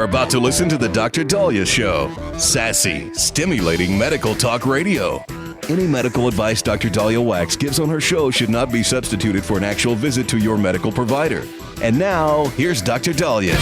about to listen to the Dr. Daliah Show. Sassy, stimulating medical talk radio. Any medical advice Dr. Daliah Wax gives on her show should not be substituted for an actual visit to your medical provider. And now, here's Dr. Daliah.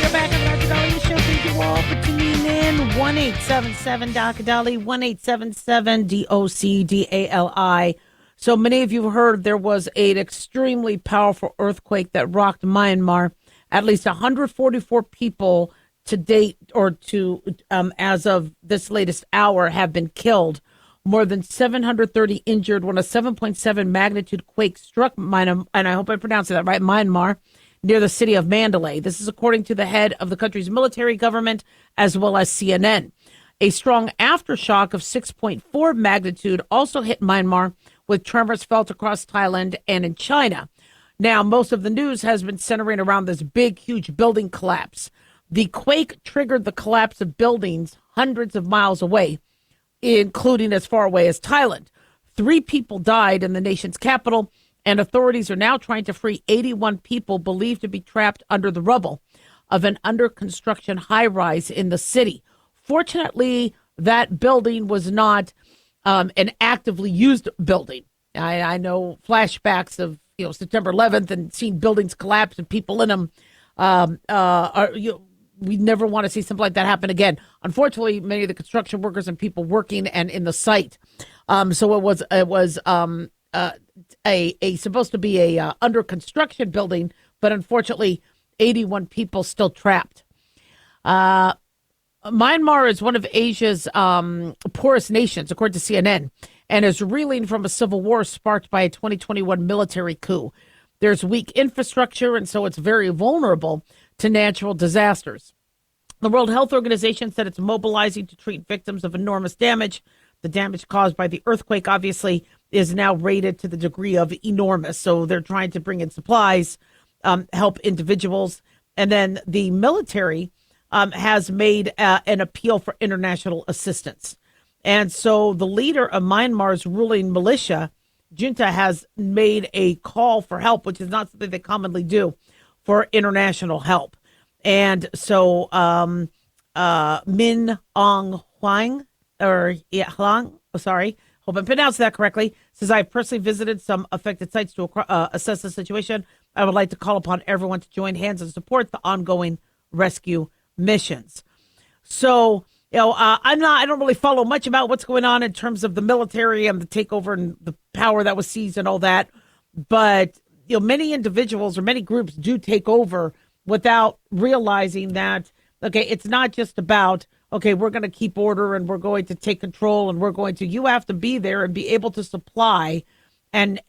We're back on the Dr. Daliah Show. Thank you all for tuning in. 1-877 Dr. Dali, 1-877 DOCDALI. So many of you heard there was an extremely powerful earthquake that rocked Myanmar. At least 144 people to date, or as of this latest hour, have been killed. More than 730 injured when a 7.7 magnitude quake struck Myanmar, and I hope I'm pronouncing that right, Myanmar, near the city of Mandalay. This is according to the head of the country's military government, as well as CNN. A strong aftershock of 6.4 magnitude also hit Myanmar, with tremors felt across Thailand and in China. Now, most of the news has been centering around this big, huge building collapse. The quake triggered the collapse of buildings hundreds of miles away, including as far away as Thailand. 3 people died in the nation's capital, and authorities are now trying to free 81 people believed to be trapped under the rubble of an under-construction high-rise in the city. Fortunately, that building was not an actively used building. I know flashbacks of September 11th and seeing buildings collapse and people in them. We never want to see something like that happen again. Unfortunately, many of the construction workers and people working and in the site. So it was supposed to be a under construction building, but unfortunately, 81 people still trapped. Myanmar is one of Asia's poorest nations, according to CNN, and is reeling from a civil war sparked by a 2021 military coup. There's weak infrastructure, and so it's very vulnerable to natural disasters. The World Health Organization said it's mobilizing to treat victims of enormous damage. The damage caused by the earthquake, obviously, is now rated to the degree of enormous. So they're trying to bring in supplies, help individuals. And then the military has made an appeal for international assistance. And so the leader of Myanmar's ruling militia, junta, has made a call for help, which is not something they commonly do, for international help. And so Min Aung Hlaing, hope I'm pronouncing that correctly, says, I've personally visited some affected sites to assess the situation. I would like to call upon everyone to join hands and support the ongoing rescue missions. So, I don't really follow much about what's going on in terms of the military and the takeover and the power that was seized and all that. But, many individuals or many groups do take over without realizing that, okay, it's not just about, okay, we're going to keep order and we're going to take control and you have to be there and be able to supply and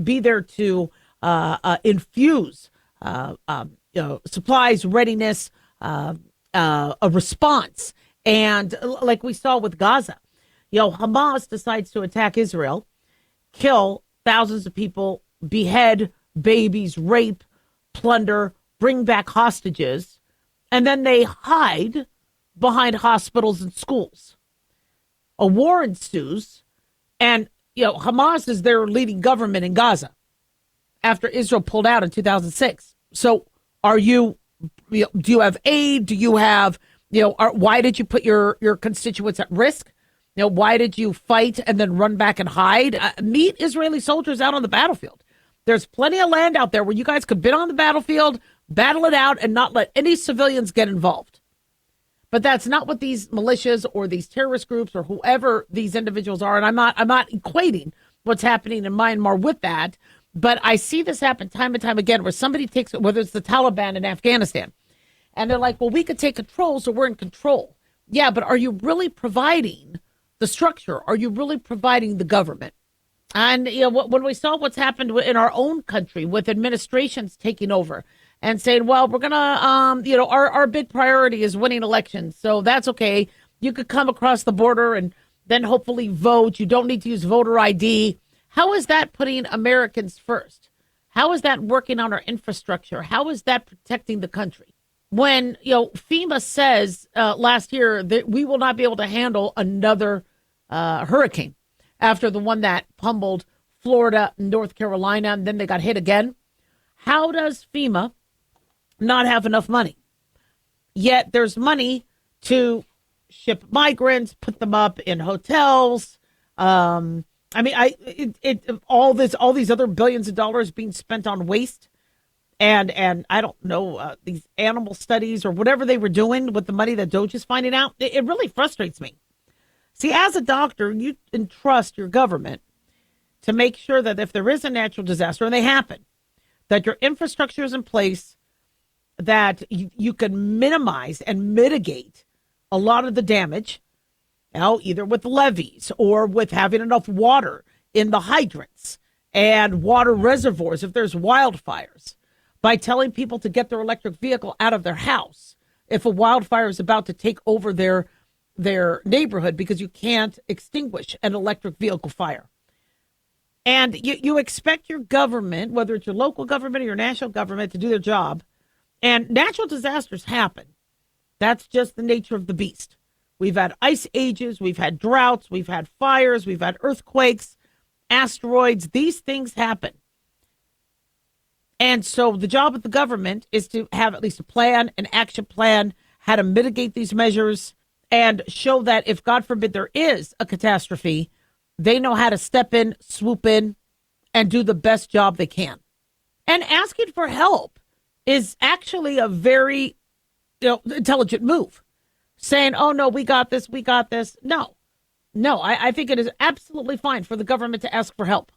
be there to infuse supplies, readiness, a response. And like we saw with Gaza, Hamas decides to attack Israel, kill thousands of people, behead babies, rape, plunder, bring back hostages, and then they hide behind hospitals and schools. A war ensues, and Hamas is their leading government in Gaza after Israel pulled out in 2006. So do you have aid? Do you have, why did you put your constituents at risk? Why did you fight and then run back and hide? Meet Israeli soldiers out on the battlefield. There's plenty of land out there where you guys could be on the battlefield, battle it out, and not let any civilians get involved. But that's not what these militias or these terrorist groups or whoever these individuals are. And I'm not equating what's happening in Myanmar with that. But I see this happen time and time again where somebody takes, whether it's the Taliban in Afghanistan, and they're like, well, we could take control, so we're in control. Yeah, but are you really providing the structure? Are you really providing the government? And when we saw what's happened in our own country with administrations taking over and saying, well, we're going to, our big priority is winning elections. So that's okay. You could come across the border and then hopefully vote. You don't need to use voter ID. How is that putting Americans first? How is that working on our infrastructure? How is that protecting the country? When, FEMA says last year that we will not be able to handle another hurricane after the one that pummeled Florida and North Carolina, and then they got hit again. How does FEMA not have enough money? Yet there's money to ship migrants, put them up in hotels. All these other billions of dollars being spent on waste, and I don't know, these animal studies or whatever they were doing with the money that Doge is finding out. It really frustrates me. See, as a doctor, you entrust your government to make sure that if there is a natural disaster, and they happen, that your infrastructure is in place, that you can minimize and mitigate a lot of the damage, either with levees or with having enough water in the hydrants and water reservoirs if there's wildfires, by telling people to get their electric vehicle out of their house if a wildfire is about to take over their neighborhood, because you can't extinguish an electric vehicle fire. And you expect your government, whether it's your local government or your national government, to do their job. And natural disasters happen. That's just the nature of the beast. We've had ice ages, we've had droughts, we've had fires, we've had earthquakes, asteroids. These things happen. And so the job of the government is to have at least a plan, an action plan, how to mitigate these measures, and show that if, God forbid, there is a catastrophe, they know how to step in, swoop in, and do the best job they can. And asking for help is actually a very intelligent move. Saying, oh, no, we got this. No, I think it is absolutely fine for the government to ask for help.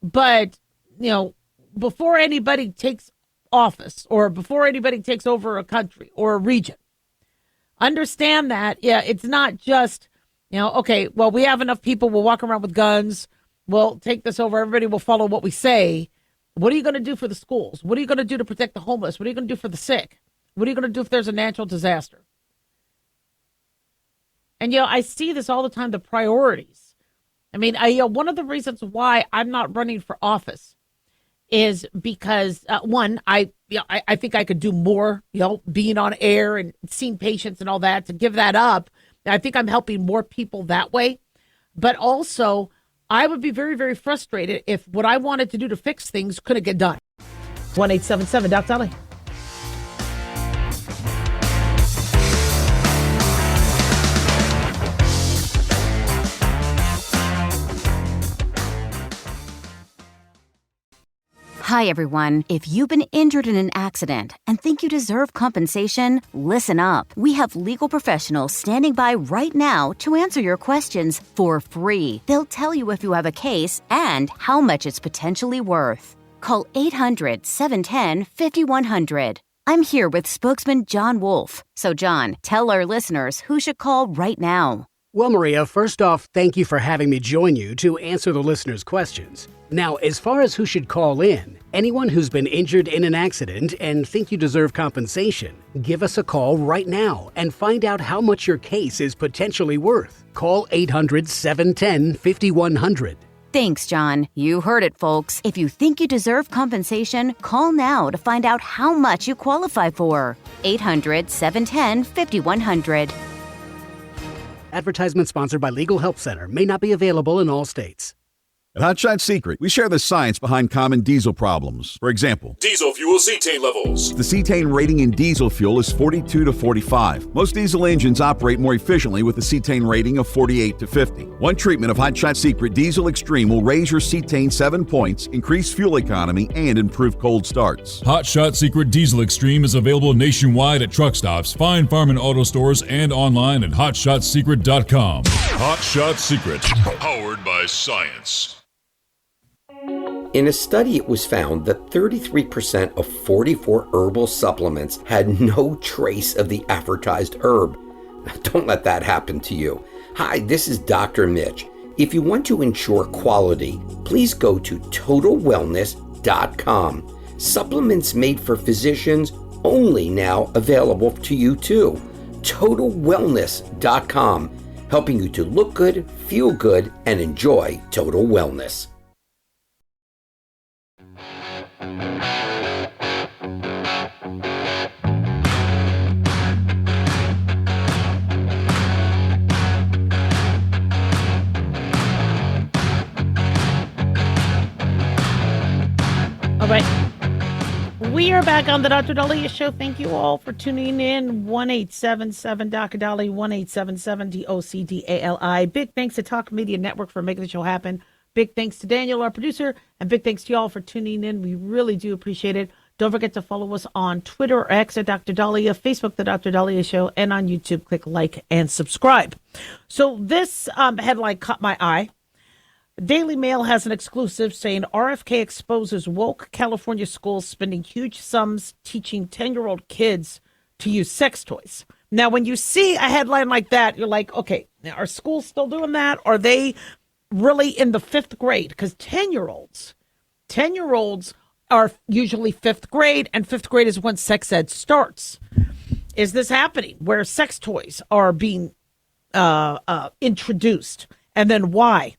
But, before anybody takes office or before anybody takes over a country or a region, understand that, it's not just, okay, well, we have enough people. We'll walk around with guns. We'll take this over. Everybody will follow what we say. What are you going to do for the schools? What are you going to do to protect the homeless? What are you going to do for the sick? What are you going to do if there's a natural disaster? And, I see this all the time, the priorities. One of the reasons why I'm not running for office is because, one, I think I could do more, being on air and seeing patients and all that, to give that up. I think I'm helping more people that way. But also, I would be very, very frustrated if what I wanted to do to fix things couldn't get done. 1-877 Doc Daliah. Hi, everyone. If you've been injured in an accident and think you deserve compensation, listen up. We have legal professionals standing by right now to answer your questions for free. They'll tell you if you have a case and how much it's potentially worth. Call 800-710-5100. I'm here with spokesman John Wolf. So, John, tell our listeners who should call right now. Well, Maria, first off, thank you for having me join you to answer the listeners' questions. Now, as far as who should call in, anyone who's been injured in an accident and think you deserve compensation, give us a call right now and find out how much your case is potentially worth. Call 800-710-5100. Thanks, John. You heard it, folks. If you think you deserve compensation, call now to find out how much you qualify for. 800-710-5100. Advertisement sponsored by Legal Help Center. May not be available in all states. At Hot Shot Secret, we share the science behind common diesel problems. For example, diesel fuel cetane levels. The cetane rating in diesel fuel is 42 to 45. Most diesel engines operate more efficiently with a cetane rating of 48 to 50. One treatment of Hot Shot Secret Diesel Extreme will raise your cetane 7 points, increase fuel economy, and improve cold starts. Hot Shot Secret Diesel Extreme is available nationwide at truck stops, fine farm and auto stores, and online at hotshotsecret.com. Hot Shot Secret, powered by science. In a study, it was found that 33% of 44 herbal supplements had no trace of the advertised herb. Don't let that happen to you. Hi, this is Dr. Mitch. If you want to ensure quality, please go to totalwellness.com. Supplements made for physicians, only now available to you too. totalwellness.com, helping you to look good, feel good, and enjoy total wellness. right. We are back on the Dr. Daliah Show. Thank you all for tuning in. 1-877 Dr. Daliah, 1-877 DOCDALI. Big thanks to Talk Media Network for making the show happen. Big thanks to Daniel, our producer, and big thanks to y'all for tuning in. We really do appreciate it. Don't forget to follow us on Twitter or X at Dr. Daliah, Facebook, The Dr. Daliah Show, and on YouTube. Click like and subscribe. So this headline caught my eye. Daily Mail has an exclusive saying RFK exposes woke California schools spending huge sums teaching 10-year-old kids to use sex toys. Now, when you see a headline like that, you're like, okay, now are schools still doing that? Are they really in the fifth grade? Because 10-year-olds are usually fifth grade, and fifth grade is when sex ed starts. Is this happening where sex toys are being introduced? And then why?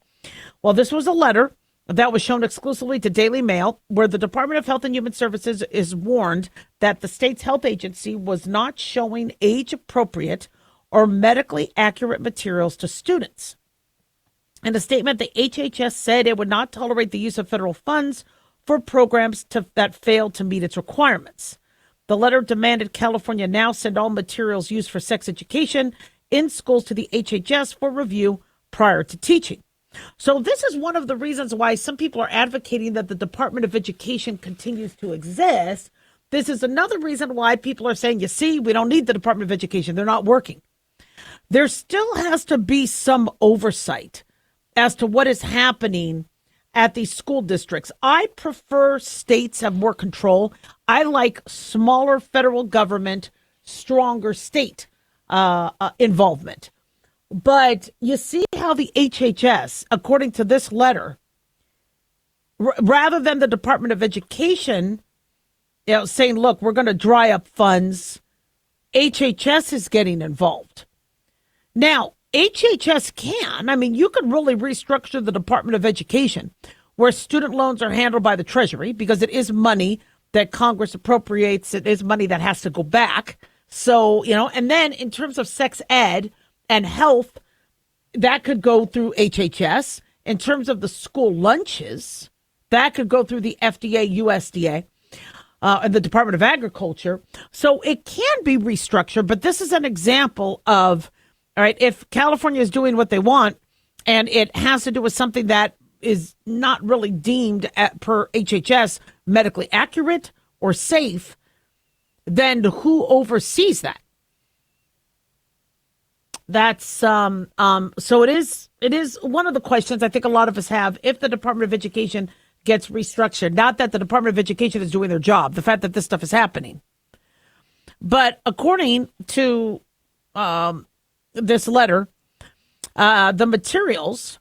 Well, this was a letter that was shown exclusively to Daily Mail, where the Department of Health and Human Services is warned that the state's health agency was not showing age-appropriate or medically accurate materials to students. In a statement, the HHS said it would not tolerate the use of federal funds for programs that failed to meet its requirements. The letter demanded California now send all materials used for sex education in schools to the HHS for review prior to teaching. So this is one of the reasons why some people are advocating that the Department of Education continues to exist. This is another reason why people are saying, you see, we don't need the Department of Education. They're not working. There still has to be some oversight as to what is happening at these school districts. I prefer states have more control. I like smaller federal government, stronger state involvement. But you see how the HHS, according to this letter, rather than the Department of Education, saying, look, we're going to dry up funds, HHS is getting involved. Now, HHS you could really restructure the Department of Education where student loans are handled by the Treasury because it is money that Congress appropriates. It is money that has to go back. So, and then in terms of sex ed and health, that could go through HHS. In terms of the school lunches, that could go through the FDA, USDA, and the Department of Agriculture. So it can be restructured, but this is an example of, all right, if California is doing what they want and it has to do with something that is not really deemed per HHS medically accurate or safe, then who oversees that? That's so it is one of the questions I think a lot of us have if the Department of Education gets restructured. Not that the Department of Education is doing their job, the fact that this stuff is happening. But according to this letter, the materials,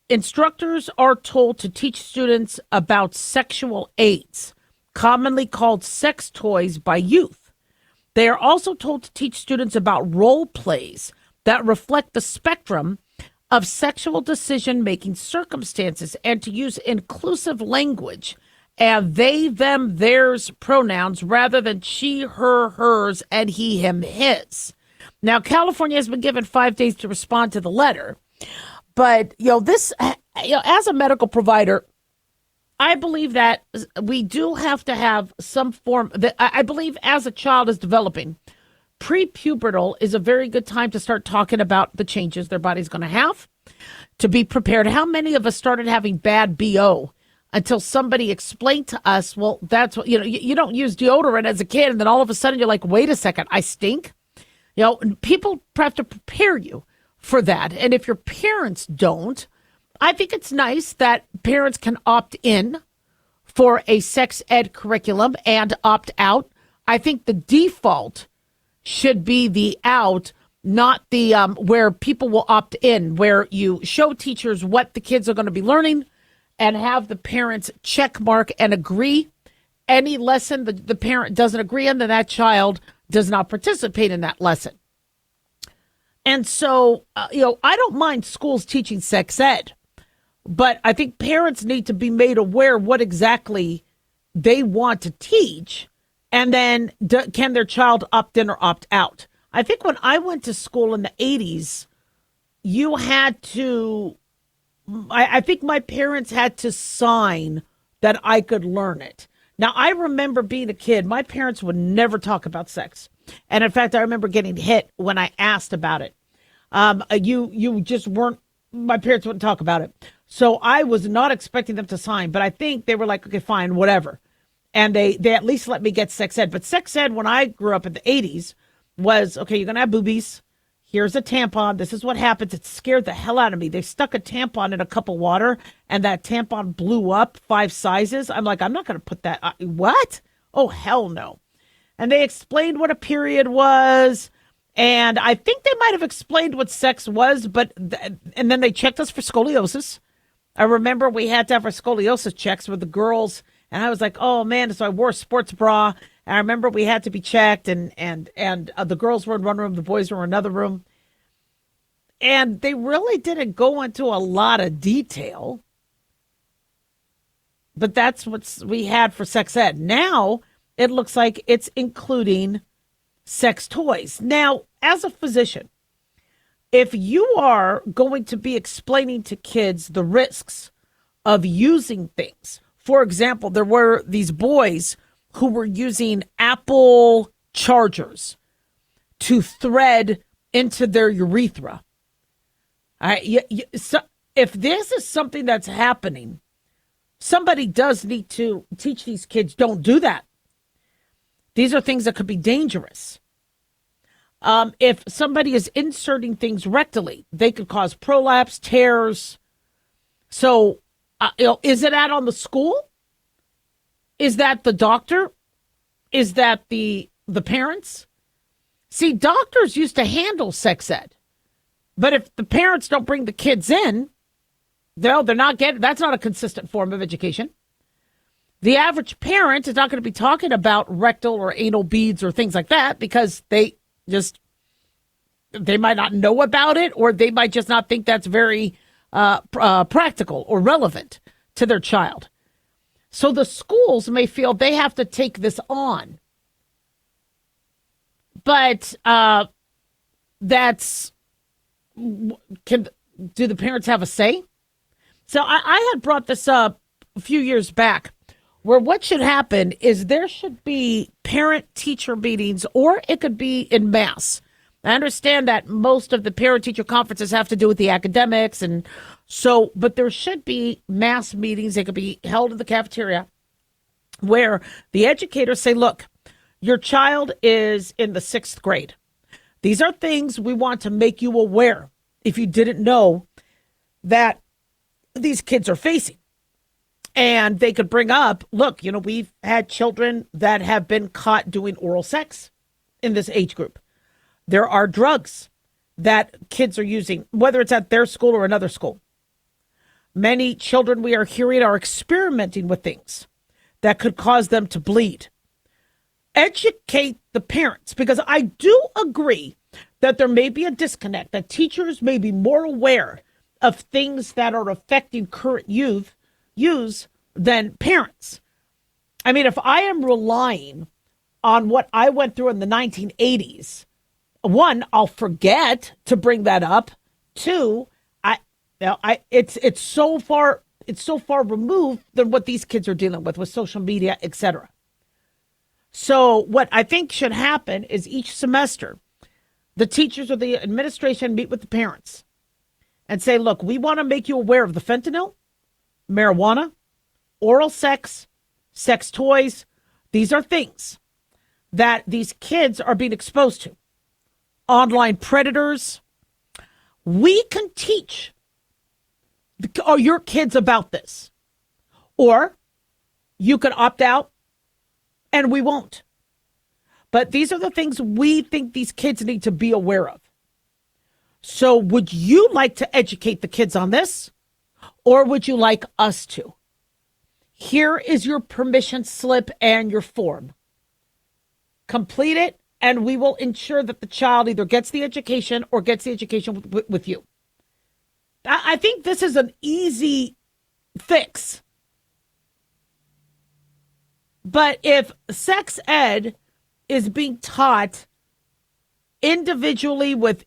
instructors are told to teach students about sexual aids, commonly called sex toys, by youth. They are also told to teach students about role plays that reflect the spectrum of sexual decision-making circumstances and to use inclusive language and they, them, theirs pronouns rather than she, her, hers, and he, him, his. Now, California has been given 5 days to respond to the letter. But, this, as a medical provider, I believe that we do have to have some form that I believe as a child is developing, prepubertal is a very good time to start talking about the changes their body's going to have, to be prepared. How many of us started having bad BO until somebody explained to us, well, that's what, you don't use deodorant as a kid. And then all of a sudden you're like, wait a second, I stink. People have to prepare you for that. And if your parents don't, I think it's nice that parents can opt in for a sex ed curriculum and opt out. I think the default should be the out, not the where people will opt in, where you show teachers what the kids are going to be learning and have the parents check mark and agree. Any lesson that the parent doesn't agree on, then that child does not participate in that lesson. And so, I don't mind schools teaching sex ed. But I think parents need to be made aware what exactly they want to teach, and then can their child opt in or opt out. I think when I went to school in the 80s, you had to, I think my parents had to sign that I could learn it. Now, I remember being a kid, my parents would never talk about sex. And in fact, I remember getting hit when I asked about it. You just weren't, my parents wouldn't talk about it. So I was not expecting them to sign, but I think they were like, okay, fine, whatever. And they at least let me get sex ed. But sex ed, when I grew up in the 80s, was, okay, you're going to have boobies. Here's a tampon. This is what happens. It scared the hell out of me. They stuck a tampon in a cup of water, and that tampon blew up 5 sizes. I'm like, I'm not going to put that. What? Oh, hell no. And they explained what a period was. And I think they might have explained what sex was, and then they checked us for scoliosis. I remember we had to have our scoliosis checks with the girls, and I was like, oh, man. So I wore a sports bra. And I remember we had to be checked, and the girls were in one room, the boys were in another room. And they really didn't go into a lot of detail. But that's what we had for sex ed. Now, it looks like it's including sex toys. Now, as a physician, if you are going to be explaining to kids the risks of using things, for example, there were these boys who were using Apple chargers to thread into their urethra. So if this is something that's happening, somebody does need to teach these kids, don't do that. These are things that could be dangerous. If somebody is inserting things rectally, they could cause prolapse, tears. So, is it out on the school? Is that the doctor? Is that the parents? See, doctors used to handle sex ed. But if the parents don't bring the kids in, they're not getting, that's not a consistent form of education. The average parent is not going to be talking about rectal or anal beads or things like that because they might not know about it, or they might just not think that's very practical or relevant to their child. So the schools may feel they have to take this on. But do the parents have a say? So I had brought this up a few years back, where what should happen is there should be parent-teacher meetings, or it could be in mass. I understand that most of the parent-teacher conferences have to do with the academics, and so, but there should be mass meetings. They could be held in the cafeteria where the educators say, look, your child is in the 6th grade. These are things we want to make you aware, if you didn't know, that these kids are facing. And they could bring up, look, we've had children that have been caught doing oral sex in this age group. There are drugs that kids are using, whether it's at their school or another school. Many children we are hearing are experimenting with things that could cause them to bleed. Educate the parents, because I do agree that there may be a disconnect, that teachers may be more aware of things that are affecting current youth use than parents. I mean, if I am relying on what I went through in the 1980s, one, I'll forget to bring that up. Two, it's so far removed than what these kids are dealing with social media, etc. So what I think should happen is each semester, the teachers or the administration meet with the parents and say, look, we want to make you aware of the fentanyl, marijuana, oral sex, sex toys. These are things that these kids are being exposed to. Online predators. We can teach your kids about this. Or you could opt out and we won't. But these are the things we think these kids need to be aware of. So would you like to educate the kids on this? Or would you like us to? Here is your permission slip and your form. Complete it, and we will ensure that the child either gets the education or gets the education with you. I think this is an easy fix. But if sex ed is being taught individually with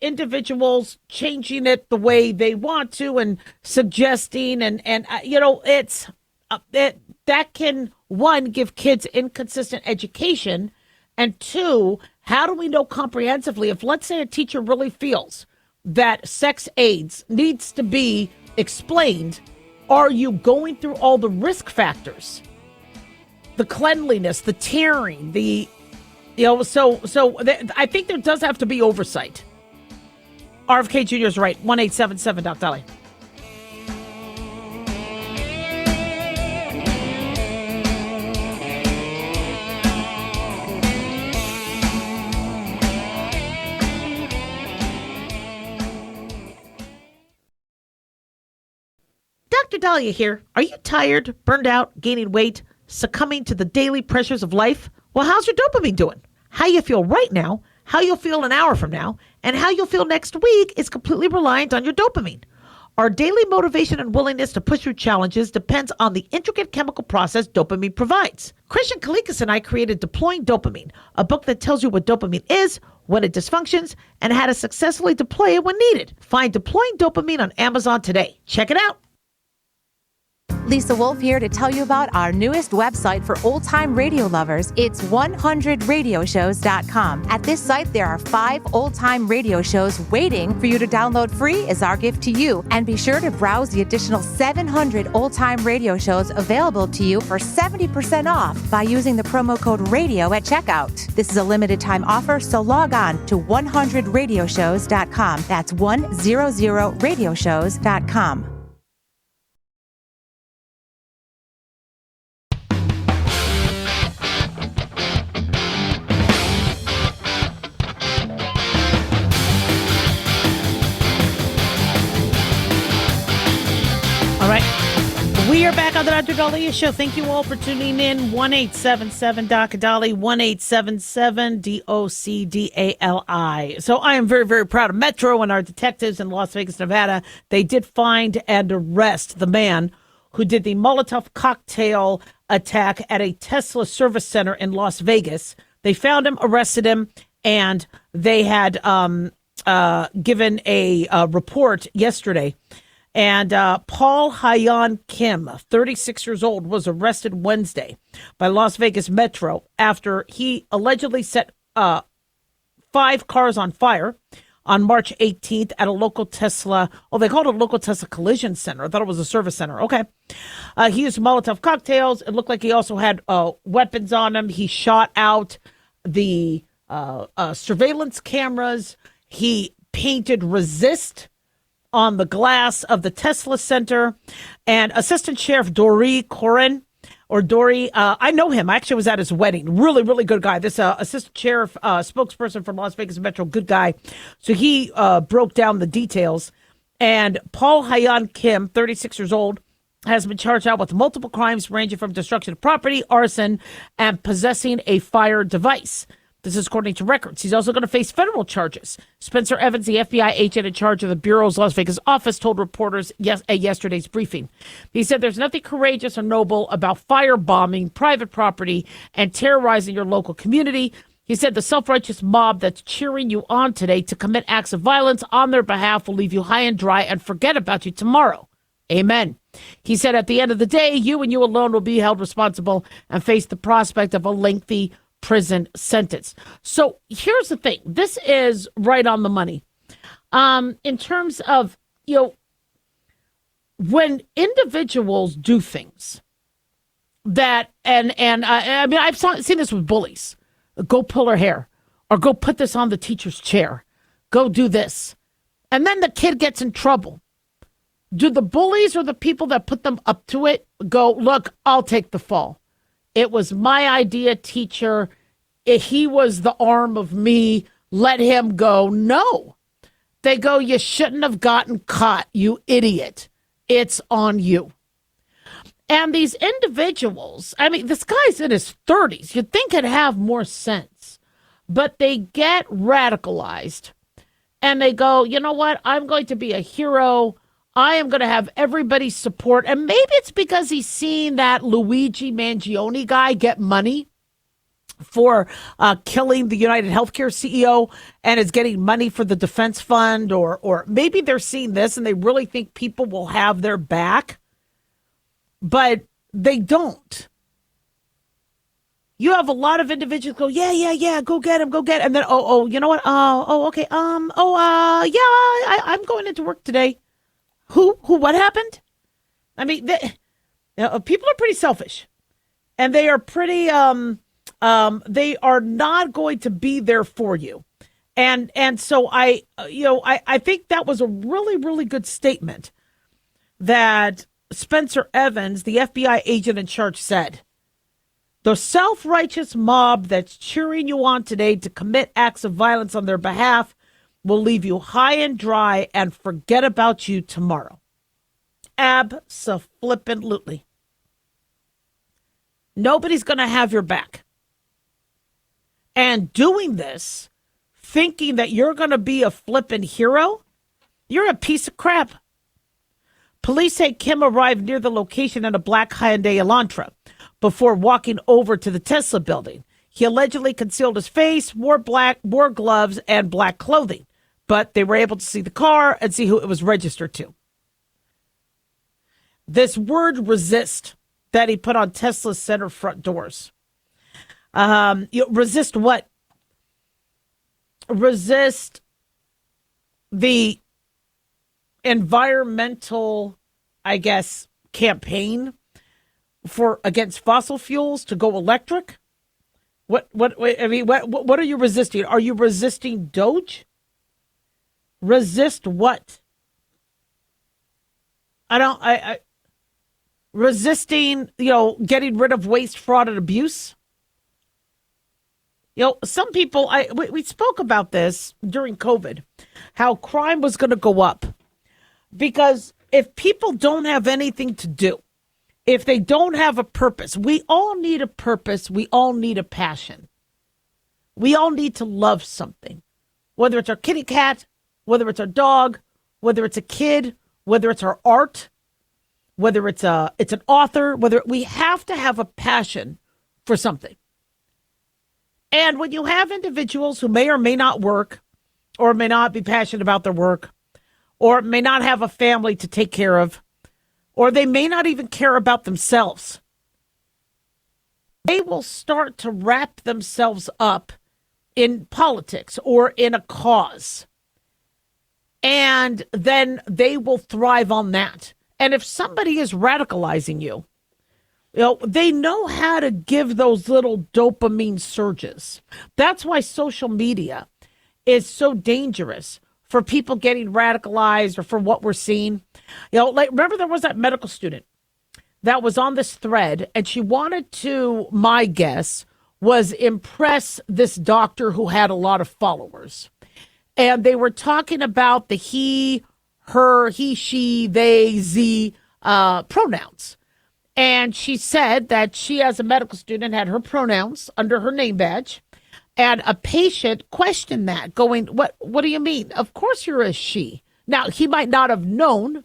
individuals changing it the way they want to and suggesting and it's that can, one, give kids inconsistent education, and two, how do we know comprehensively if, let's say, a teacher really feels that sex aids needs to be explained, are you going through all the risk factors? The cleanliness, the tearing, I think there does have to be oversight. RFK Jr. is right. 1877 Daliah. Dr. Daliah here. Are you tired, burned out, gaining weight, succumbing to the daily pressures of life? Well, how's your dopamine doing? How you feel right now, how you'll feel an hour from now, and how you'll feel next week is completely reliant on your dopamine. Our daily motivation and willingness to push through challenges depends on the intricate chemical process dopamine provides. Christian Kalikas and I created Deploying Dopamine, a book that tells you what dopamine is, when it dysfunctions, and how to successfully deploy it when needed. Find Deploying Dopamine on Amazon today. Check it out. Lisa Wolf here to tell you about our newest website for old-time radio lovers. It's 100radioshows.com. At this site, there are 5 old-time radio shows waiting for you to download free as our gift to you. And be sure to browse the additional 700 old-time radio shows available to you for 70% off by using the promo code RADIO at checkout. This is a limited-time offer, so log on to 100radioshows.com. That's 100radioshows.com. We are back on the Dr. Daliah Show. Thank you all for tuning in. 1-877-DOC-DALI, 1-877-DOCDALI. So I am very, very proud of Metro and our detectives in Las Vegas, Nevada. They did find and arrest the man who did the Molotov cocktail attack at a Tesla service center in Las Vegas. They found him, arrested him, and they had given a report yesterday. And Paul Hyan Kim, 36 years old, was arrested Wednesday by Las Vegas Metro after he allegedly set 5 cars on fire on March 18th at a local Tesla. Oh, they called it a local Tesla collision center. I thought it was a service center. Okay. He used Molotov cocktails. It looked like he also had weapons on him. He shot out the surveillance cameras. He painted resist on the glass of the Tesla Center. And Assistant Sheriff Dory Corin, I know him. I actually was at his wedding. Really, really good guy. This Assistant Sheriff spokesperson from Las Vegas Metro, good guy. So he broke down the details. And Paul Hyan Kim, 36 years old, has been charged out with multiple crimes ranging from destruction of property, arson, and possessing a fire device. This is according to records. He's also going to face federal charges. Spencer Evans, the FBI agent in charge of the Bureau's Las Vegas office, told reporters at yesterday's briefing. He said there's nothing courageous or noble about firebombing private property and terrorizing your local community. He said the self-righteous mob that's cheering you on today to commit acts of violence on their behalf will leave you high and dry and forget about you tomorrow. Amen. He said at the end of the day, you and you alone will be held responsible and face the prospect of a lengthy prison sentence. So here's the thing. This is right on the money. In terms of, when individuals do things that, and I mean, I've seen this with bullies. Go pull her hair, or go put this on the teacher's chair. Go do this. And then the kid gets in trouble. Do the bullies or the people that put them up to it go, look, I'll take the fall. It was my idea, teacher. He was the arm of me. Let him go. No. They go, you shouldn't have gotten caught, you idiot. It's on you. And these individuals, I mean, this guy's in his 30s. You'd think he'd have more sense. But they get radicalized. And they go, you know what? I'm going to be a hero. I am going to have everybody's support. And maybe it's because he's seen that Luigi Mangione guy get money for killing the United Healthcare CEO and is getting money for the defense fund. Or maybe they're seeing this and they really think people will have their back. But they don't. You have a lot of individuals go, yeah, go get him. And then, you know what? Okay. I'm going into work today. Who, what happened? I mean, people are pretty selfish, and they are pretty, they are not going to be there for you. And so I think that was a really, really good statement that Spencer Evans, the FBI agent in charge, said. The self-righteous mob that's cheering you on today to commit acts of violence on their behalf will leave you high and dry and forget about you tomorrow. Abso-flippin'-lutely. Nobody's going to have your back. And doing this, thinking that you're going to be a flippin' hero, you're a piece of crap. Police say Kim arrived near the location in a black Hyundai Elantra before walking over to the Tesla building. He allegedly concealed his face, wore gloves, and black clothing, but they were able to see the car and see who it was registered to. This word resist that he put on Tesla's center front doors. Resist what? Resist the environmental, I guess, campaign against fossil fuels to go electric. What are you resisting? Are you resisting Doge? Resist what? Resisting, getting rid of waste, fraud, and abuse. Some people, we spoke about this during COVID, how crime was going to go up. Because if people don't have anything to do, if they don't have a purpose, we all need a purpose. We all need a passion. We all need to love something, whether it's our kitty cat, whether it's our dog, whether it's a kid, whether it's our art, whether it's an author, whether we have to have a passion for something. And when you have individuals who may or may not work or may not be passionate about their work, or may not have a family to take care of, or they may not even care about themselves, they will start to wrap themselves up in politics or in a cause. And then they will thrive on that. And if somebody is radicalizing you, they know how to give those little dopamine surges. That's why social media is so dangerous for people getting radicalized or for what we're seeing. Remember there was that medical student that was on this thread, and she wanted to, my guess, was impress this doctor who had a lot of followers. And they were talking about the he, her, he, she, they, ze pronouns. And she said that she, as a medical student, had her pronouns under her name badge. And a patient questioned that, going, what do you mean? Of course you're a she. Now, he might not have known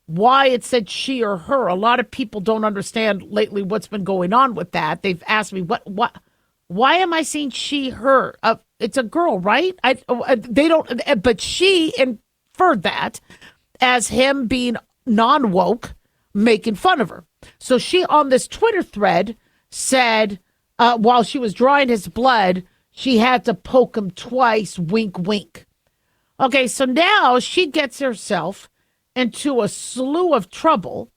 why it said she or her. A lot of people don't understand lately what's been going on with that. They've asked me, why am I saying she, her? It's a girl, right? They don't, but she inferred that as him being non-woke, making fun of her. So she, on this Twitter thread, said, while she was drawing his blood, she had to poke him twice, wink, wink. Okay, so now she gets herself into a slew of trouble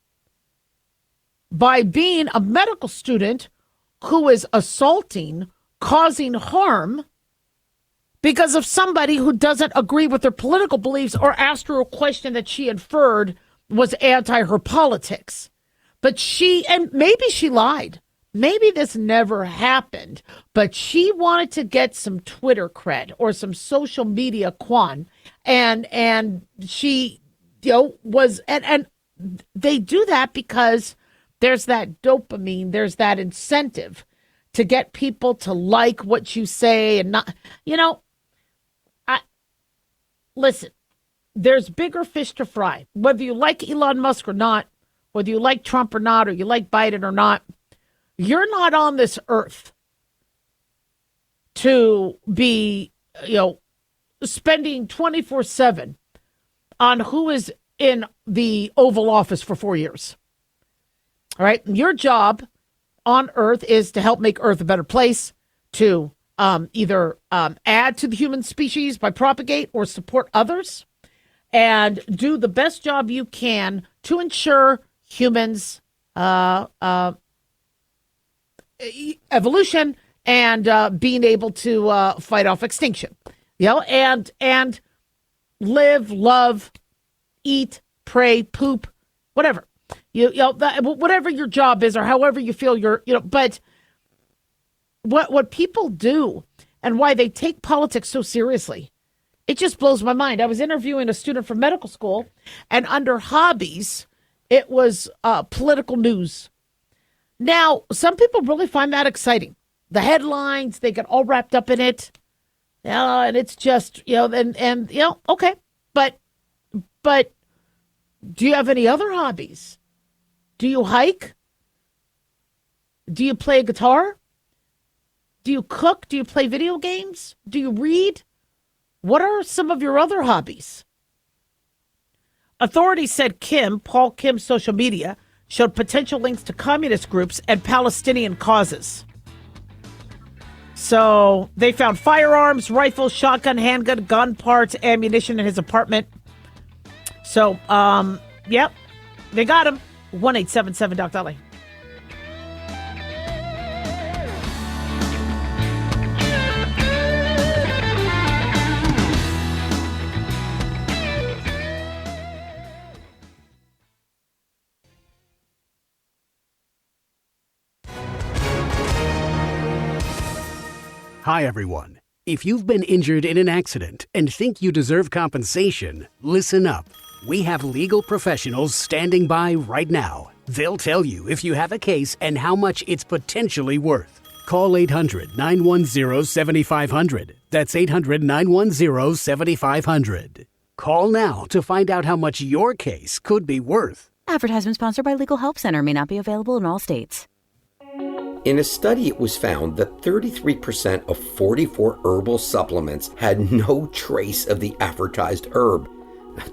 by being a medical student who is assaulting, causing harm because of somebody who doesn't agree with her political beliefs or asked her a question that she inferred was anti her politics. But and maybe she lied. Maybe this never happened, but she wanted to get some Twitter cred or some social media quan, and she, was, and they do that because there's that dopamine, there's that incentive to get people to like what you say and not, listen, there's bigger fish to fry. Whether you like Elon Musk or not, whether you like Trump or not, or you like Biden or not, you're not on this earth to be, spending 24/7 on who is in the Oval Office for 4 years. All right. Your job on Earth is to help make Earth a better place, to either add to the human species by propagate or support others, and do the best job you can to ensure humans' evolution and being able to fight off extinction. And live, love, eat, pray, poop, whatever. Whatever your job is or however you feel but what people do and why they take politics so seriously, it just blows my mind. I was interviewing a student from medical school, and under hobbies, it was political news. Now, some people really find that exciting. The headlines, they get all wrapped up in it. And it's just, okay. But do you have any other hobbies? Do you hike? Do you play guitar? Do you cook? Do you play video games? Do you read? What are some of your other hobbies? Authorities said Paul Kim's social media showed potential links to communist groups and Palestinian causes. So they found firearms, rifles, shotgun, handgun, gun parts, ammunition in his apartment. So, yep, they got him. 1-877-DOC-DALIAH. Hi, everyone. If you've been injured in an accident and think you deserve compensation, listen up. We have legal professionals standing by right now. They'll tell you if you have a case and how much it's potentially worth. Call 800-910-7500. That's 800-910-7500. Call now to find out how much your case could be worth. Advertisement sponsored by Legal Help Center. May not be available in all states. In a study, it was found that 33% of 44 herbal supplements had no trace of the advertised herb.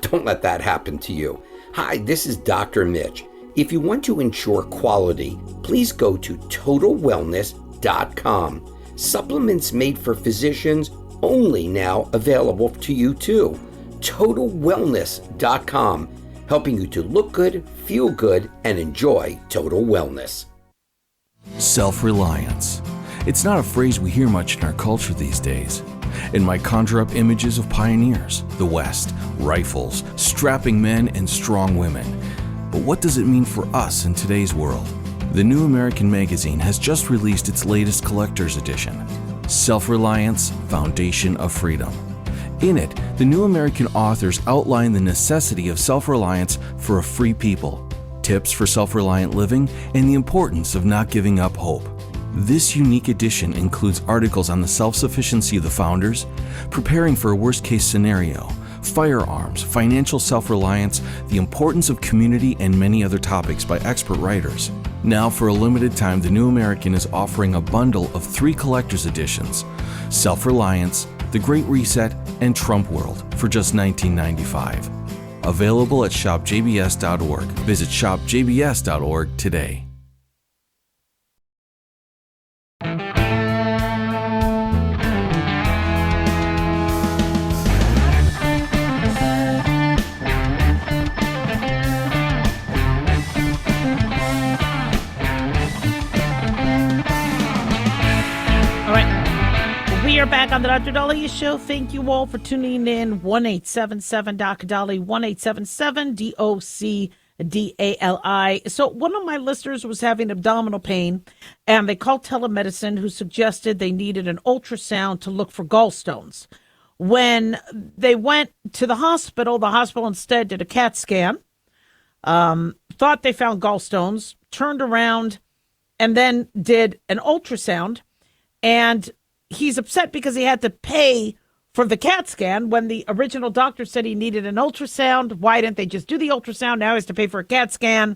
Don't let that happen to you. Hi, this is Dr. Mitch. If you want to ensure quality, please go to TotalWellness.com. Supplements made for physicians, only now available to you too. TotalWellness.com, helping you to look good, feel good, and enjoy total wellness. Self-reliance. It's not a phrase we hear much in our culture these days. It might conjure up images of pioneers, the West, rifles, strapping men, and strong women. But what does it mean for us in today's world? The New American Magazine has just released its latest collector's edition, Self-Reliance, Foundation of Freedom. In it, the New American authors outline the necessity of self-reliance for a free people, tips for self-reliant living, and the importance of not giving up hope. This unique edition includes articles on the self-sufficiency of the founders, preparing for a worst-case scenario, firearms, financial self-reliance, the importance of community, and many other topics by expert writers. Now, for a limited time, the New American is offering a bundle of 3 collector's editions, Self-Reliance, The Great Reset, and Trump World, for just $19.95. Available at shopjbs.org. Visit shopjbs.org today. We are back on the Dr. Daliah Show. Thank you all for tuning in. 1-877-DOC-DALIAH, 1-877-DOC-DALI. So one of my listeners was having abdominal pain, and they called telemedicine, who suggested they needed an ultrasound to look for gallstones. When they went to the hospital instead did a CAT scan, thought they found gallstones, turned around, and then did an ultrasound, and he's upset because he had to pay for the CAT scan when the original doctor said he needed an ultrasound. Why didn't they just do the ultrasound? Now he has to pay for a CAT scan.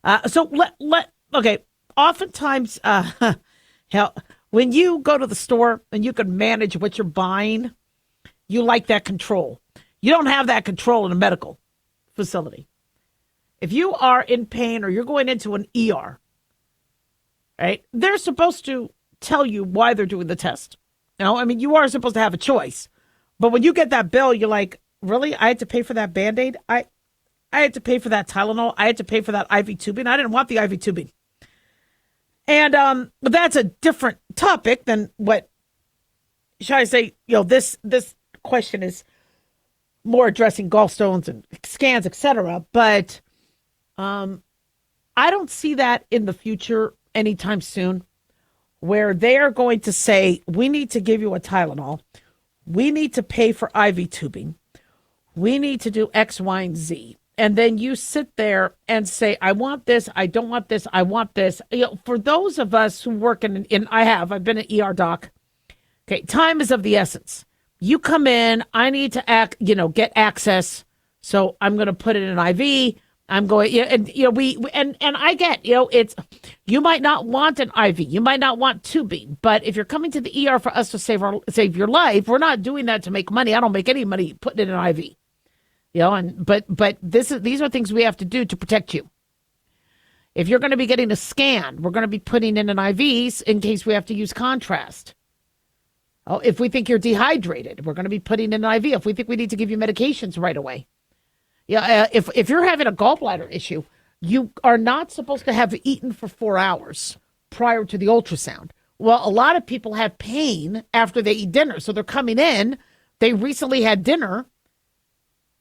Okay. Oftentimes, when you go to the store and you can manage what you're buying, you like that control. You don't have that control in a medical facility. If you are in pain or you're going into an ER, right, they're supposed to tell you why they're doing the test. I mean, you are supposed to have a choice. But when you get that bill, you're like, really? I had to pay for that Band-Aid? I had to pay for that Tylenol. I had to pay for that IV tubing. I didn't want the IV tubing. And that's a different topic than what, should I say, this question is more addressing gallstones and scans, etc. But I don't see that in the future anytime soon, where they are going to say, we need to give you a Tylenol. We need to pay for IV tubing. We need to do X, Y, and Z. And then you sit there and say, I want this. I don't want this. I want this. For those of us who work I've been an ER doc. Okay. Time is of the essence. You come in, I need to get access. So I'm going to put it in an IV. I'm going, and I get, it's, you might not want an IV, you might not want tubing, but if you're coming to the ER for us to save your life, we're not doing that to make money. I don't make any money putting it in an IV, but these are things we have to do to protect you. If you're going to be getting a scan, we're going to be putting in an IVs in case we have to use contrast. Oh, if we think you're dehydrated, we're going to be putting in an IV. If we think we need to give you medications right away. Yeah, if you're having a gallbladder issue, you are not supposed to have eaten for 4 hours prior to the ultrasound. Well, a lot of people have pain after they eat dinner. So they're coming in. They recently had dinner.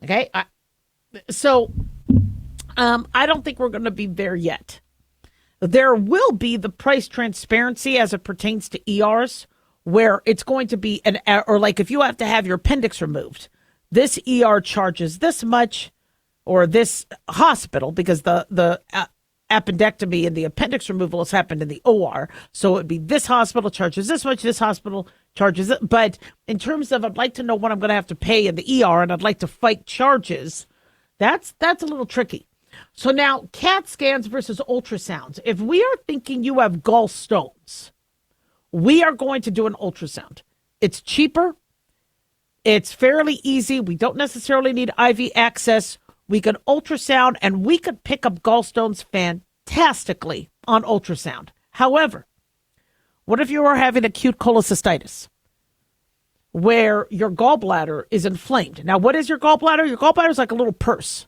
Okay. I don't think we're going to be there yet. There will be the price transparency as it pertains to ERs, where it's going to be or like if you have to have your appendix removed, this ER charges this much, or this hospital, because the appendectomy and the appendix removal has happened in the OR. So it'd be this hospital charges this much, this hospital charges it. But in terms of, I'd like to know what I'm going to have to pay in the ER, and I'd like to fight charges, that's a little tricky. So now, CAT scans versus ultrasounds. If we are thinking you have gallstones, we are going to do an ultrasound. It's cheaper. It's fairly easy. We don't necessarily need IV access. We could ultrasound, and we could pick up gallstones fantastically on ultrasound. However, what if you are having acute cholecystitis, where your gallbladder is inflamed? Now, what is your gallbladder? Your gallbladder is like a little purse.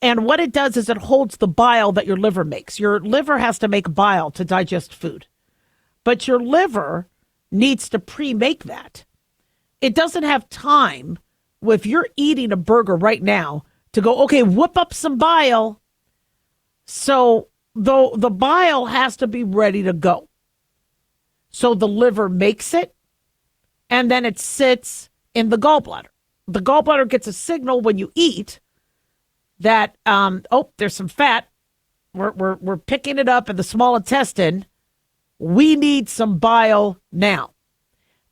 And what it does is it holds the bile that your liver makes. Your liver has to make bile to digest food. But your liver needs to pre-make that. It doesn't have time, if you're eating a burger right now, to go, okay, whip up some bile. So the bile has to be ready to go. So the liver makes it, and then it sits in the gallbladder. The gallbladder gets a signal when you eat that, there's some fat. We're picking it up in the small intestine. We need some bile now.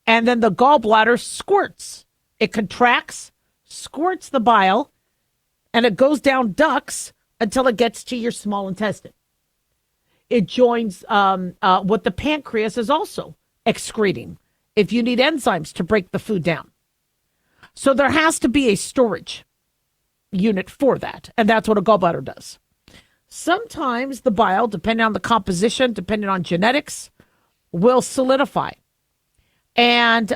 And then the gallbladder squirts. It contracts, squirts the bile, and it goes down ducts until it gets to your small intestine. It joins what the pancreas is also excreting if you need enzymes to break the food down. So there has to be a storage unit for that, and that's what a gallbladder does. Sometimes the bile, depending on the composition, depending on genetics, will solidify. And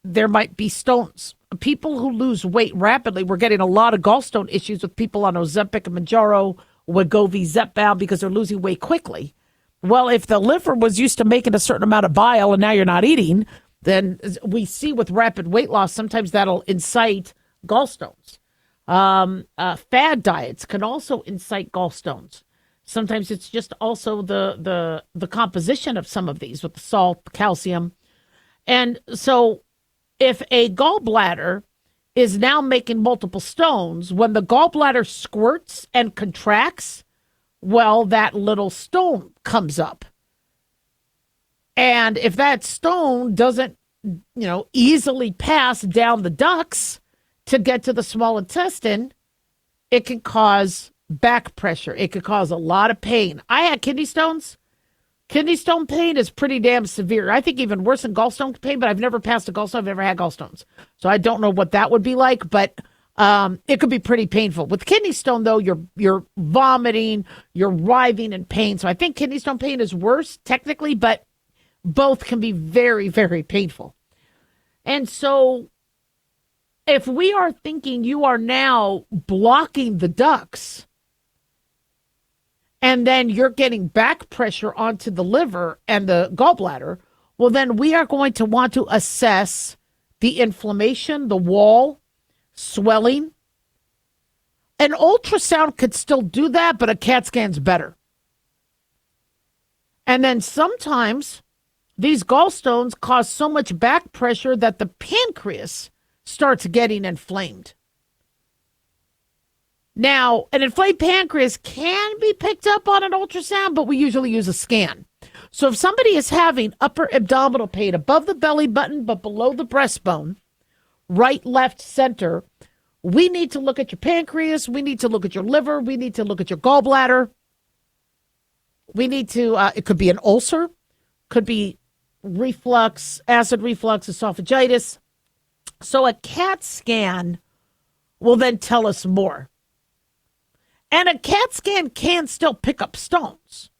there might be stones. People who lose weight rapidly, we're getting a lot of gallstone issues with people on Ozempic and Mounjaro, Wegovy, Zepbound, because they're losing weight quickly. Well, if the liver was used to making a certain amount of bile and now you're not eating, then we see with rapid weight loss, sometimes that'll incite gallstones. Fad diets can also incite gallstones. Sometimes it's just also the composition of some of these with the salt, the calcium. And so if a gallbladder is now making multiple stones, when the gallbladder squirts and contracts, well, that little stone comes up. And if that stone doesn't, easily pass down the ducts to get to the small intestine, it can cause back pressure. It could cause a lot of pain. I had kidney stones. Kidney stone pain is pretty damn severe. I think even worse than gallstone pain, but I've never passed a gallstone. I've never had gallstones. So I don't know what that would be like, but it could be pretty painful. With kidney stone, though, you're vomiting, you're writhing in pain. So I think kidney stone pain is worse technically, but both can be very, very painful. And so if we are thinking you are now blocking the ducts, and then you're getting back pressure onto the liver and the gallbladder, well, then we are going to want to assess the inflammation, the wall, swelling. An ultrasound could still do that, but a CAT scan's better. And then sometimes these gallstones cause so much back pressure that the pancreas starts getting inflamed. Now, an inflamed pancreas can be picked up on an ultrasound, but we usually use a scan. So if somebody is having upper abdominal pain above the belly button but below the breastbone, right, left, center, we need to look at your pancreas, we need to look at your liver, we need to look at your gallbladder. We need to, it could be an ulcer, could be reflux, acid reflux, esophagitis. So a CAT scan will then tell us more. And a CAT scan can still pick up stones.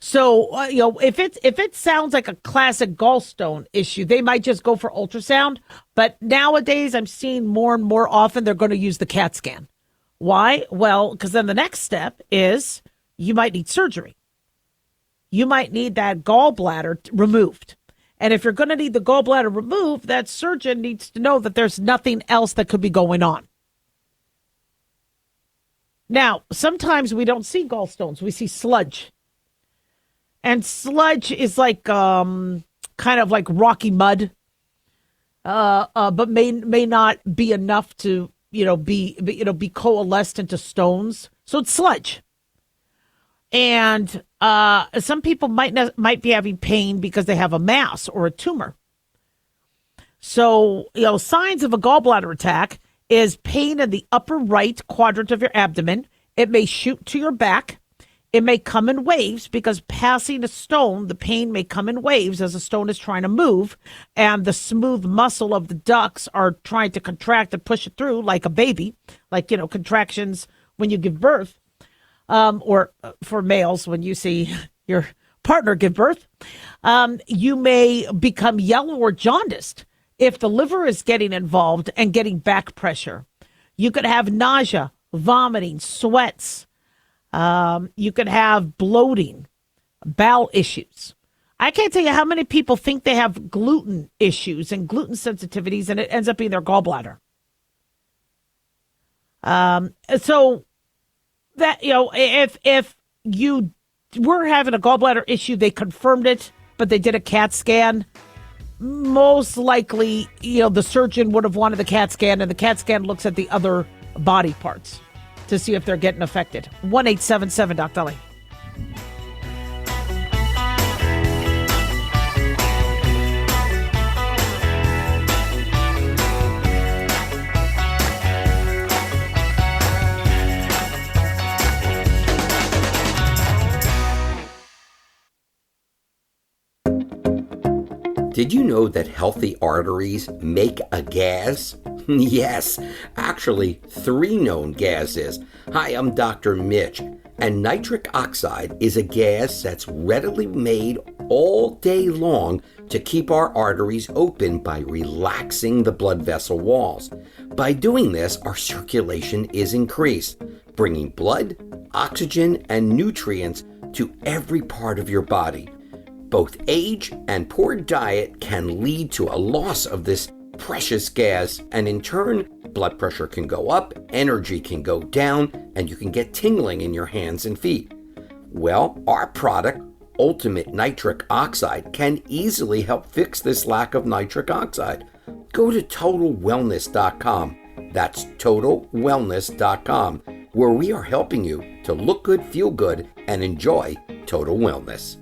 So, if it sounds like a classic gallstone issue, they might just go for ultrasound. But nowadays, I'm seeing more and more often they're going to use the CAT scan. Why? Well, because then the next step is you might need surgery. You might need that gallbladder removed. And if you're going to need the gallbladder removed, that surgeon needs to know that there's nothing else that could be going on. Now, sometimes we don't see gallstones. We see sludge. And sludge is like kind of like rocky mud, but may not be enough to, be coalesced into stones. So it's sludge. And some people might be having pain because they have a mass or a tumor. So, signs of a gallbladder attack is pain in the upper right quadrant of your abdomen. It may shoot to your back. It may come in waves because passing a stone, the pain may come in waves as a stone is trying to move, and the smooth muscle of the ducts are trying to contract and push it through like a baby, like, contractions when you give birth, or for males when you see your partner give birth. You may become yellow or jaundiced if the liver is getting involved and getting back pressure. You could have nausea, vomiting, sweats. You could have bloating, bowel issues. I can't tell you how many people think they have gluten issues and gluten sensitivities, and it ends up being their gallbladder. So that, if you were having a gallbladder issue, they confirmed it, but they did a CAT scan. Most likely, the surgeon would have wanted the CAT scan, and the CAT scan looks at the other body parts to see if they're getting affected. 1-877-DOC-DALIAH. Did you know that healthy arteries make a gas? Yes, actually 3 known gases. Hi, I'm Dr. Mitch, and nitric oxide is a gas that's readily made all day long to keep our arteries open by relaxing the blood vessel walls. By doing this, our circulation is increased, bringing blood, oxygen, and nutrients to every part of your body. Both age and poor diet can lead to a loss of this precious gas, and in turn, blood pressure can go up, energy can go down, and you can get tingling in your hands and feet. Well, our product, Ultimate Nitric Oxide, can easily help fix this lack of nitric oxide. Go to TotalWellness.com. That's TotalWellness.com, where we are helping you to look good, feel good, and enjoy total wellness.